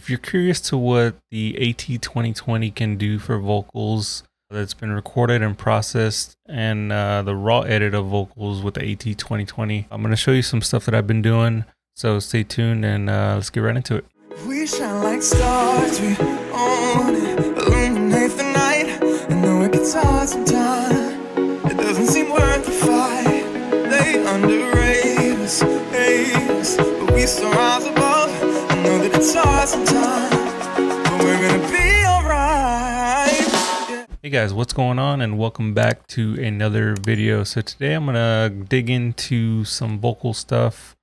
If you're curious to what the AT2020 can do for vocals that's been recorded and processed and the raw edit of vocals with the AT2020, I'm going to show you some stuff that I've been doing. So stay tuned and let's get right into it. We shine like stars, we own it, illuminate the night. And though it gets hard sometimes, it doesn't seem worth the fight. They underrate us, hate us, but we still rise above. I know that it's hard sometimes, but we're gonna be alright. Yeah. Hey guys, what's going on, and welcome back to another video. So today I'm gonna dig into some vocal stuff,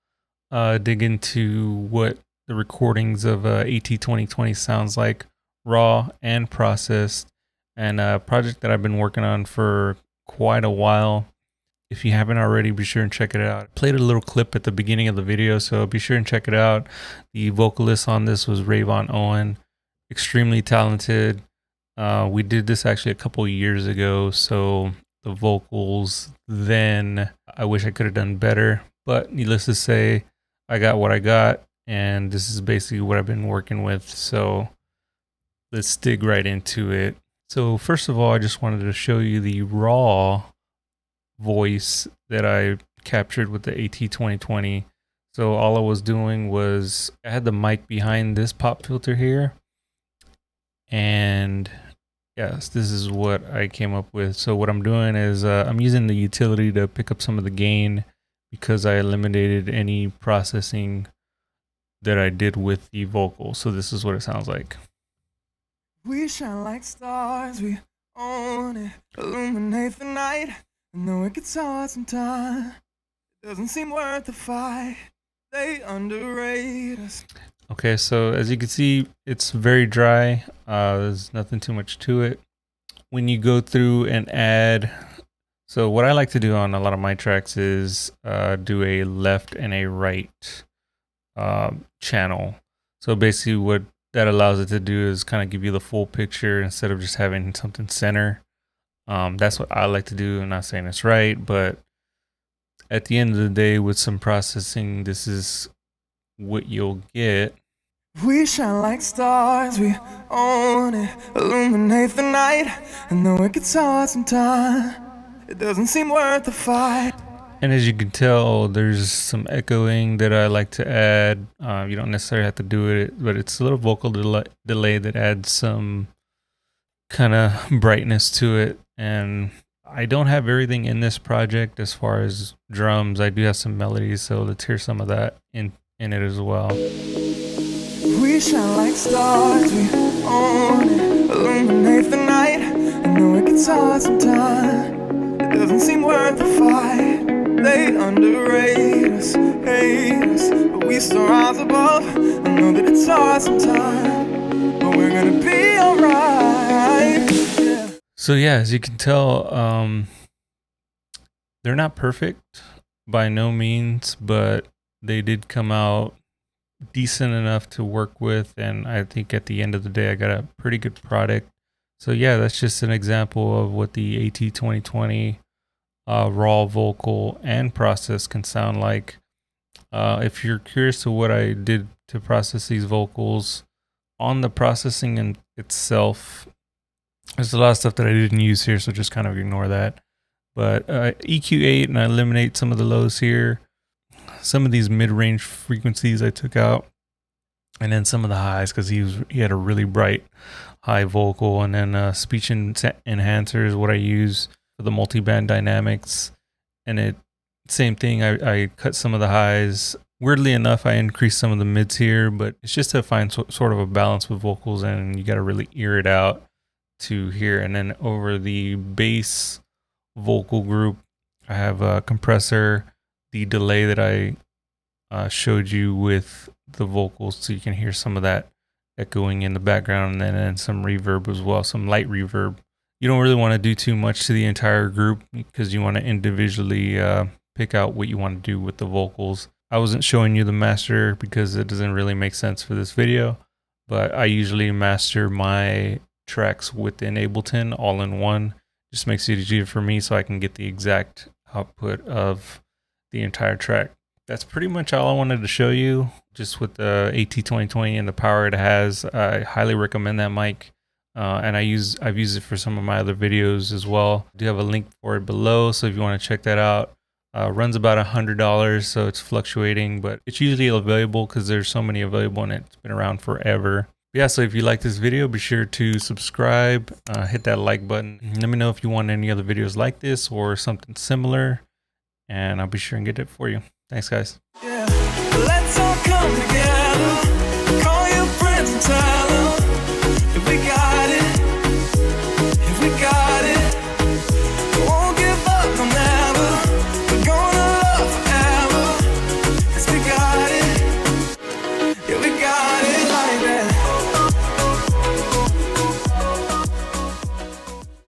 dig into what the recordings of AT2020 sounds like, raw and processed, and a project that I've been working on for quite a while. If you haven't already, be sure and check it out. I played a little clip at the beginning of the video, so be sure and check it out. The vocalist on this was Rayvon Owen, extremely talented. We did this actually a couple years ago, so the vocals then, I wish I could have done better, but needless to say, I got what I got, and this is basically what I've been working with. So let's dig right into it. So first of all, I just wanted to show you the raw voice that I captured with the AT2020. So all I was doing was I had the mic behind this pop filter here, and yes, this is what I came up with. So what I'm doing is I'm using the utility to pick up some of the gain because I eliminated any processing that I did with the vocal. So this is what it sounds like. We shine like stars, we own it, illuminate the night. And though it gets hard sometimes, it doesn't seem worth the fight. They underrate us. Okay, so as you can see, it's very dry. There's nothing too much to it. When you go through and add, so what I like to do on a lot of my tracks is do a left and a right channel. So basically what that allows it to do is kind of give you the full picture instead of just having something center. That's what I like to do. I'm not saying it's right, but at the end of the day, with some processing, this is what you'll get. We shine like stars, we own it, illuminate the night. And though it gets hard sometimes, it doesn't seem worth the fight. And as you can tell, there's some echoing that I like to add. You don't necessarily have to do it, but it's a little vocal delay that adds some kind of brightness to it. And I don't have everything in this project as far as drums. I do have some melodies, so let's hear some of that in it as well. We shine like stars, we own it, illuminate the night. And though it gets hard sometimes, it doesn't seem worth the fight. They underrate us, hate us, but we still rise above. I know that it's hard sometimes, but we're gonna be alright. Yeah. So yeah, as you can tell, they're not perfect by no means, but they did come out decent enough to work with, and I think at the end of the day I got a pretty good product. So yeah, that's just an example of what the AT2020 raw vocal and process can sound like. If you're curious to what I did to process these vocals, on the processing in itself, there's a lot of stuff that I didn't use here, so just kind of ignore that. But EQ8, and I eliminate some of the lows here. Some of these mid-range frequencies I took out, and then some of the highs because he had a really bright high vocal. And then speech enhancer is what I use for the multi-band dynamics. And it same thing. I cut some of the highs. Weirdly enough, I increased some of the mids here, but it's just to find sort of a balance with vocals, and you got to really ear it out to hear. And then over the bass vocal group, I have a compressor, the delay that I showed you with the vocals, so you can hear some of that echoing in the background, and then some reverb as well, some light reverb. You don't really want to do too much to the entire group because you want to individually pick out what you want to do with the vocals. I wasn't showing you the master because it doesn't really make sense for this video, but I usually master my tracks within Ableton all in one. Just makes it easier for me so I can get the exact output of the entire track. That's pretty much all I wanted to show you. just with the AT2020 and the power it has. I highly recommend that mic. And I've used it for some of my other videos as well. I do have a link for it below, so if you want to check that out. Runs about $100, so it's fluctuating, but it's usually available because there's so many available and it's been around forever. Yeah, so if you like this video, be sure to subscribe, hit that like button. Let me know if you want any other videos like this or something similar, and I'll be sure and get it for you. Thanks, guys. Yeah. Let's all come together. Call your friends and tell them that we